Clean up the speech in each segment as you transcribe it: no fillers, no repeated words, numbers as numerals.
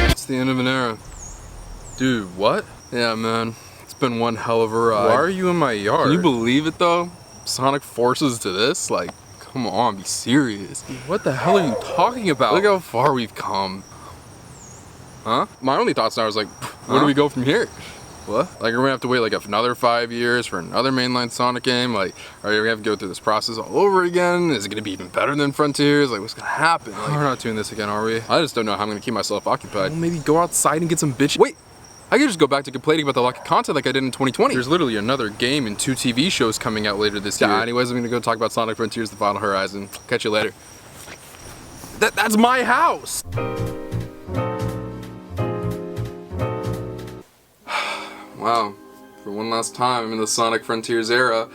It's the end of an era. Dude, what? Yeah, man. It's been one hell of a ride. Why are you in my yard? Can you believe it, though? Sonic forces to this? Like, come on, be serious. What the hell are you talking about? Look how far we've come. Huh? My only thoughts now is like, where do we go from here? What? Like, are we gonna have to wait like another 5 years for another mainline Sonic game? Like, are we gonna have to go through this process all over again? Is it gonna be even better than Frontiers? Like, what's gonna happen? Like, we're not doing this again, are we? I just don't know how I'm gonna keep myself occupied. Well, maybe go outside and get some bitch. Wait! I could just go back to complaining about the lack of content like I did in 2020. There's literally another game and 2 TV shows coming out later this year. Anyways, I'm gonna go talk about Sonic Frontiers: The Final Horizon. Catch you later. That's my house! Wow. For one last time, I'm in the Sonic Frontiers era.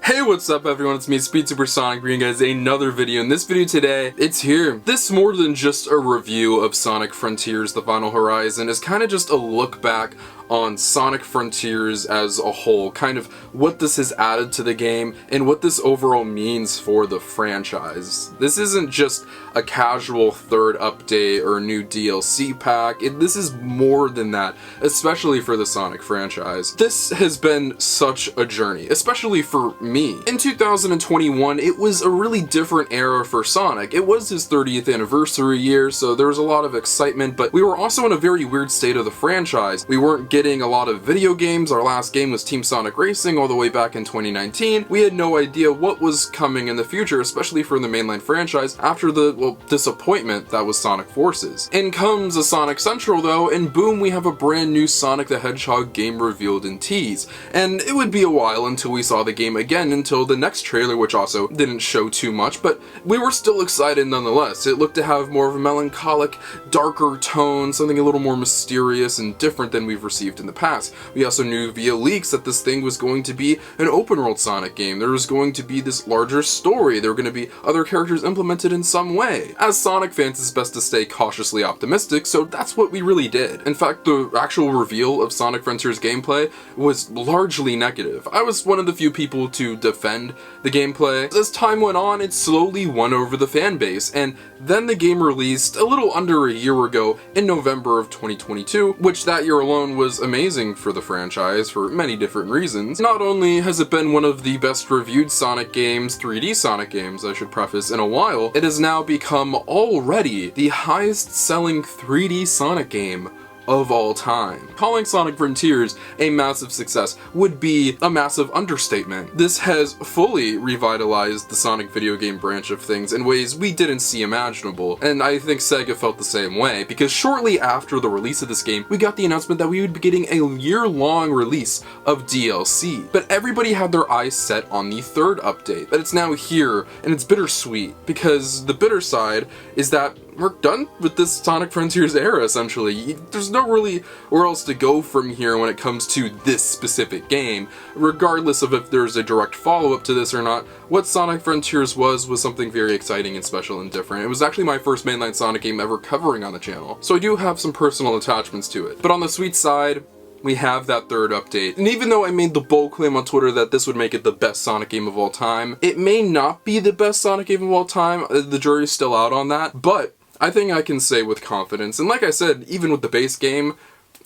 Hey, what's up everyone, it's me, SpeedSuperSonic, bringing you guys another video. In this video today, it's here. This, more than just a review of Sonic Frontiers: The Final Horizon, is kind of just a look back on Sonic Frontiers as a whole, kind of what this has added to the game, and what this overall means for the franchise. This isn't just a casual third update or new DLC pack, this is more than that, especially for the Sonic franchise. This has been such a journey, especially for me. In 2021, it was a really different era for Sonic. It was his 30th anniversary year, so there was a lot of excitement, but we were also in a very weird state of the franchise. We weren't getting a lot of video games. Our last game was Team Sonic Racing all the way back in 2019. We had no idea what was coming in the future, especially for the mainline franchise, after the, well, disappointment that was Sonic Forces. In comes a Sonic Central though, and boom, we have a brand new Sonic the Hedgehog game revealed and teased. And it would be a while until we saw the game again, until the next trailer, which also didn't show too much, but we were still excited nonetheless. It looked to have more of a melancholic, darker tone, something a little more mysterious and different than we've received in the past. We also knew via leaks that this thing was going to be an open world Sonic game. There was going to be this larger story. There were going to be other characters implemented in some way. As Sonic fans, it's best to stay cautiously optimistic, so that's what we really did. In fact, the actual reveal of Sonic Frontiers gameplay was largely negative. I was one of the few people to defend the gameplay. As time went on, it slowly won over the fan base, and then the game released a little under a year ago in November of 2022, which that year alone was amazing for the franchise for many different reasons. Not only has it been one of the best reviewed Sonic games, 3D Sonic games I should preface, in a while, it has now become already the highest selling 3D Sonic game of all time. Calling Sonic Frontiers a massive success would be a massive understatement. This has fully revitalized the Sonic video game branch of things in ways we didn't see imaginable, and I think Sega felt the same way, because shortly after the release of this game, we got the announcement that we would be getting a year-long release of DLC. But everybody had their eyes set on the third update, that it's now here, and it's bittersweet, because the bitter side is that we're done with this Sonic Frontiers era, essentially. There's no really where else to go from here when it comes to this specific game. Regardless of if there's a direct follow-up to this or not, what Sonic Frontiers was something very exciting and special and different. It was actually my first mainline Sonic game ever covering on the channel, so I do have some personal attachments to it. But on the sweet side, we have that third update. And even though I made the bold claim on Twitter that this would make it the best Sonic game of all time, it may not be the best Sonic game of all time. The jury's still out on that, but I think I can say with confidence, and like I said, even with the base game,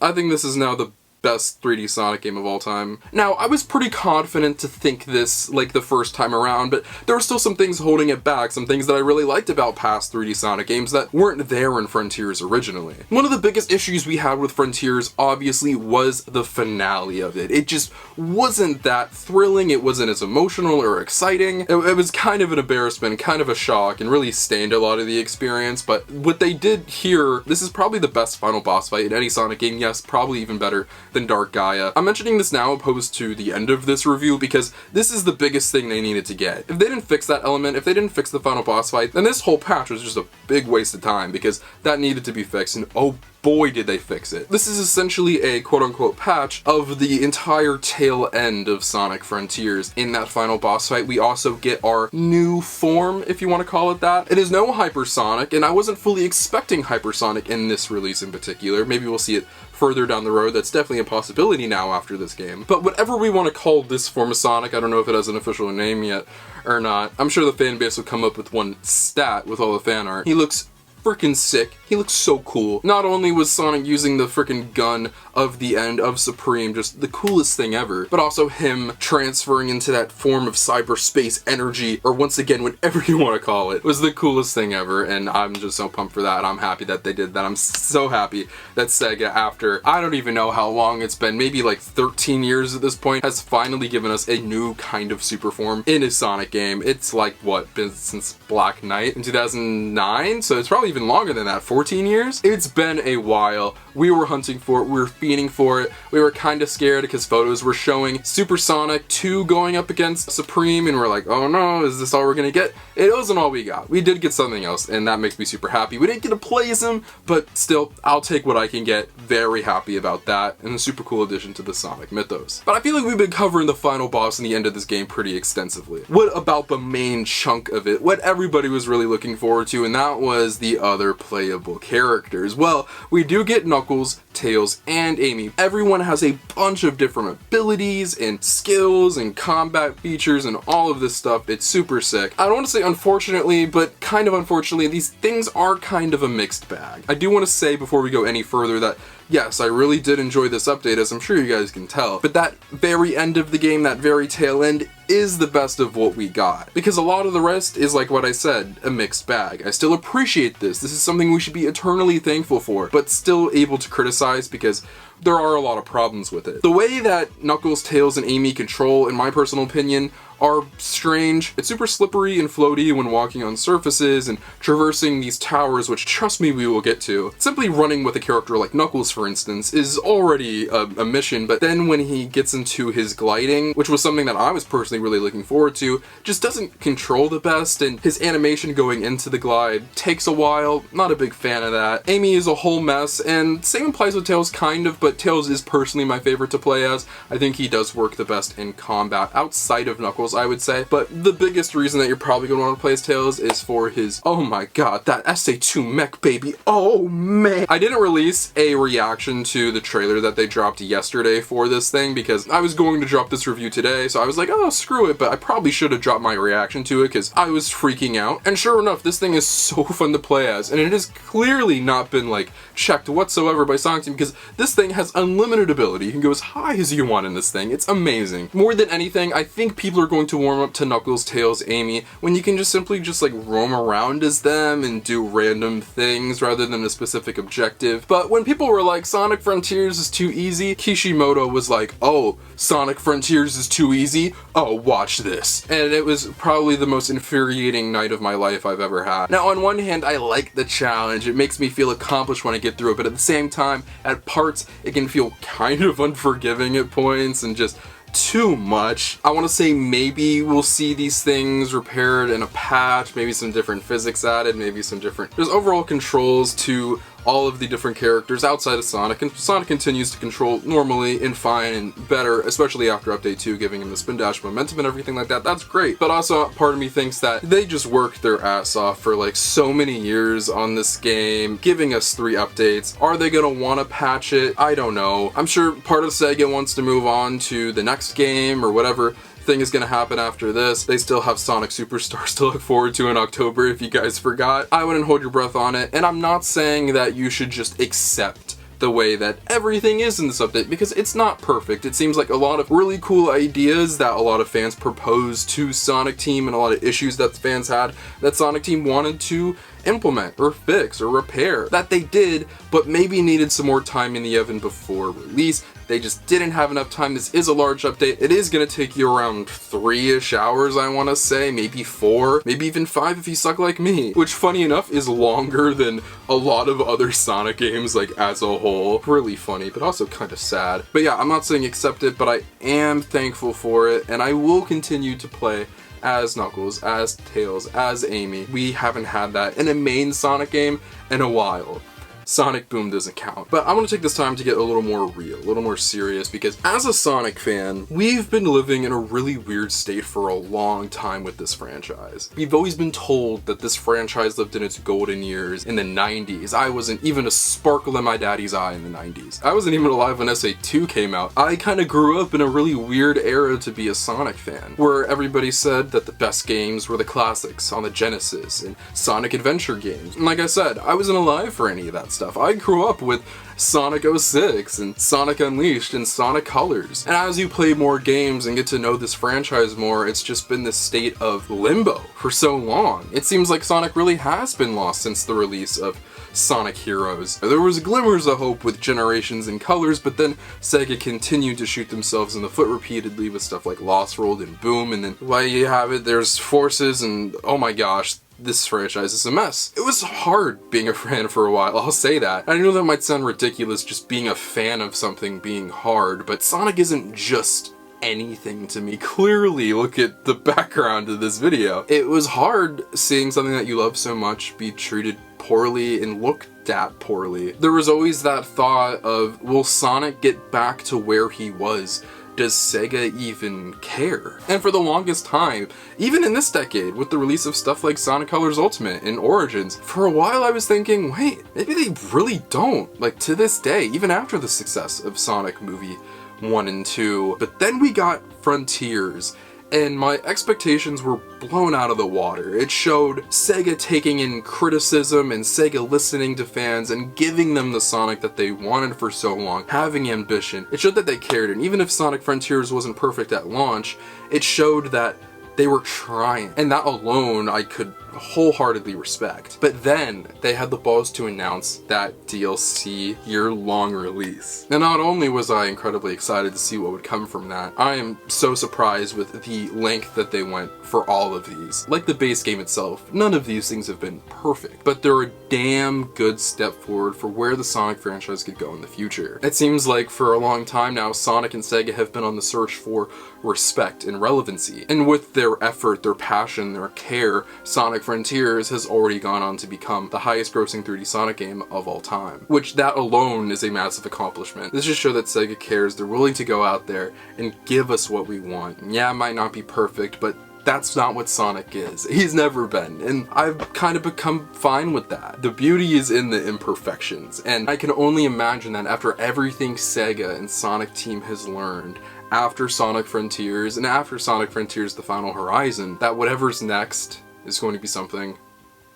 I think this is now the best 3D Sonic game of all time. Now, I was pretty confident to think this like the first time around, but there were still some things holding it back, some things that I really liked about past 3D Sonic games that weren't there in Frontiers originally. One of the biggest issues we had with Frontiers, obviously, was the finale of it. It just wasn't that thrilling, it wasn't as emotional or exciting. It was kind of an embarrassment, kind of a shock, and really stained a lot of the experience, but what they did here, this is probably the best final boss fight in any Sonic game, yes, probably even better than Dark Gaia. I'm mentioning this now opposed to the end of this review because this is the biggest thing they needed to get. If they didn't fix that element, if they didn't fix the final boss fight, then this whole patch was just a big waste of time because that needed to be fixed, and oh boy did they fix it. This is essentially a quote-unquote patch of the entire tail end of Sonic Frontiers. In that final boss fight, we also get our new form, if you want to call it that. It is no Hypersonic, and I wasn't fully expecting Hypersonic in this release in particular. Maybe we'll see it further down the road. That's definitely a possibility now after this game. But whatever we want to call this form of Sonic, I don't know if it has an official name yet or not. I'm sure the fan base will come up with one stat with all the fan art. He looks freaking sick. He looks so cool. Not only was Sonic using the freaking gun of the end of Supreme, just the coolest thing ever, but also him transferring into that form of cyberspace energy, or once again, whatever you want to call it, was the coolest thing ever, and I'm just so pumped for that. I'm happy that they did that. I'm so happy that Sega, after I don't even know how long it's been, maybe like 13 years at this point, has finally given us a new kind of super form in a Sonic game. It's like, what, been since Black Knight in 2009? So it's probably even longer than that, 14 years? It's been a while. We were hunting for it, we were fiending for it. We were kind of scared because photos were showing Super Sonic 2 going up against Supreme, and we're like, oh no, is this all we're gonna get? It wasn't all we got. We did get something else, and that makes me super happy. We didn't get to play as him, but still, I'll take what I can get. Very happy about that, and a super cool addition to the Sonic mythos. But I feel like we've been covering the final boss and the end of this game pretty extensively. What about the main chunk of it? What everybody was really looking forward to, and that was the other playable characters. Well, we do get Knuckles, Tails, and Amy. Everyone has a bunch of different abilities and skills and combat features and all of this stuff. It's super sick. I don't want to say unfortunately, but kind of unfortunately, these things are kind of a mixed bag. I do want to say before we go any further that yes, I really did enjoy this update, as I'm sure you guys can tell, but that very end of the game, that very tail end, is the best of what we got. Because a lot of the rest is, like what I said, a mixed bag. I still appreciate this. This is something we should be eternally thankful for, but still able to criticize because there are a lot of problems with it. The way that Knuckles, Tails, and Amy control, in my personal opinion, are strange. It's super slippery and floaty when walking on surfaces and traversing these towers, which trust me we will get to. Simply running with a character like Knuckles, for instance, is already a mission, but then when he gets into his gliding, which was something that I was personally really looking forward to, just doesn't control the best, and his animation going into the glide takes a while. Not a big fan of that. Amy is a whole mess, and same applies with Tails kind of, but Tails is personally my favorite to play as. I think he does work the best in combat outside of Knuckles, I would say, but the biggest reason that you're probably going to want to play as Tails is for his, oh my god, that SA2 mech baby, oh man. I didn't release a reaction to the trailer that they dropped yesterday for this thing because I was going to drop this review today, so I was like, oh, screw it, but I probably should have dropped my reaction to it because I was freaking out, and sure enough, this thing is so fun to play as, and it has clearly not been, like, checked whatsoever by Sonic Team because this thing has unlimited ability. You can go as high as you want in this thing. It's amazing. More than anything, I think people are going to warm up to Knuckles, Tails, Amy when you can just simply just like roam around as them and do random things rather than a specific objective. But when people were like, Sonic Frontiers is too easy, Kishimoto was like, oh, Sonic Frontiers is too easy? Oh, watch this. And it was probably the most infuriating night of my life I've ever had. Now, on one hand, I like the challenge. It makes me feel accomplished when I get through it, but at the same time, at parts, it can feel kind of unforgiving at points and just too much. I want to say maybe we'll see these things repaired in a patch, maybe some different physics added, maybe some different, there's overall controls to all of the different characters outside of Sonic, and Sonic continues to control normally and fine and better, especially after Update 2, giving him the spin dash momentum and everything like that. That's great. But also, part of me thinks that they just worked their ass off for like so many years on this game, giving us 3 updates. Are they gonna want to patch it? I don't know. I'm sure part of Sega wants to move on to the next game or whatever thing is gonna happen after this. They still have Sonic Superstars to look forward to in October if you guys forgot. I wouldn't hold your breath on it, and I'm not saying that you should just accept the way that everything is in this update because it's not perfect. It seems like a lot of really cool ideas that a lot of fans proposed to Sonic Team and a lot of issues that fans had that Sonic Team wanted to implement or fix or repair that they did, but maybe needed some more time in the oven before release. They just didn't have enough time. This is a large update. It is gonna take you around 3-ish hours, I wanna say, maybe 4, maybe even 5 if you suck like me, which funny enough is longer than a lot of other Sonic games, like as a whole. Really funny, but also kind of sad. But yeah, I'm not saying accept it, but I am thankful for it, and I will continue to play as Knuckles, as Tails, as Amy. We haven't had that in a main Sonic game in a while. Sonic Boom doesn't count. But I want to take this time to get a little more real, a little more serious, because as a Sonic fan, we've been living in a really weird state for a long time with this franchise. We've always been told that this franchise lived in its golden years in the 90s. I wasn't even a sparkle in my daddy's eye in the 90s. I wasn't even alive when SA2 came out. I kind of grew up in a really weird era to be a Sonic fan, where everybody said that the best games were the classics on the Genesis and Sonic Adventure games. And like I said, I wasn't alive for any of that stuff. I grew up with Sonic 06 and Sonic Unleashed and Sonic Colors. And as you play more games and get to know this franchise more, it's just been this state of limbo for so long. It seems like Sonic really has been lost since the release of Sonic Heroes. There was glimmers of hope with Generations and Colors, but then Sega continued to shoot themselves in the foot repeatedly with stuff like Lost World and Boom, and then why you have it, there's Forces, and oh my gosh, this franchise is a mess. It was hard being a fan for a while, I'll say that. I know that might sound ridiculous, just being a fan of something being hard, but Sonic isn't just anything to me. Clearly, look at the background of this video. It was hard seeing something that you love so much be treated poorly and looked at poorly. There was always that thought of, will Sonic get back to where he was? Does Sega even care? And for the longest time, even in this decade, with the release of stuff like Sonic Colors Ultimate and Origins, for a while I was thinking, wait, maybe they really don't. Like, to this day, even after the success of Sonic Movie 1 and 2. But then we got Frontiers, and my expectations were blown out of the water. It showed Sega taking in criticism and Sega listening to fans and giving them the Sonic that they wanted for so long, having ambition. It showed that they cared, and even if Sonic Frontiers wasn't perfect at launch, it showed that they were trying, and that alone I could wholeheartedly respect. But then they had the balls to announce that DLC year-long release. And not only was I incredibly excited to see what would come from that, I am so surprised with the length that they went for all of these. Like the base game itself, none of these things have been perfect, but they're a damn good step forward for where the Sonic franchise could go in the future. It seems like for a long time now, Sonic and Sega have been on the search for respect and relevancy. And with their effort, their passion, their care, Sonic Frontiers has already gone on to become the highest grossing 3D Sonic game of all time. Which that alone is a massive accomplishment. This just shows that Sega cares, they're willing to go out there and give us what we want. And yeah, it might not be perfect, but that's not what Sonic is. He's never been, and I've kind of become fine with that. The beauty is in the imperfections, and I can only imagine that after everything Sega and Sonic Team has learned, after Sonic Frontiers, and after Sonic Frontiers The Final Horizon, that whatever's next is going to be something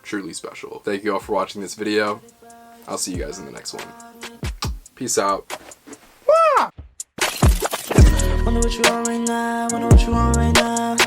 truly special. Thank you all for watching this video. I'll see you guys in the next one. Peace out. Wonder what you want right now, wonder what you want right now.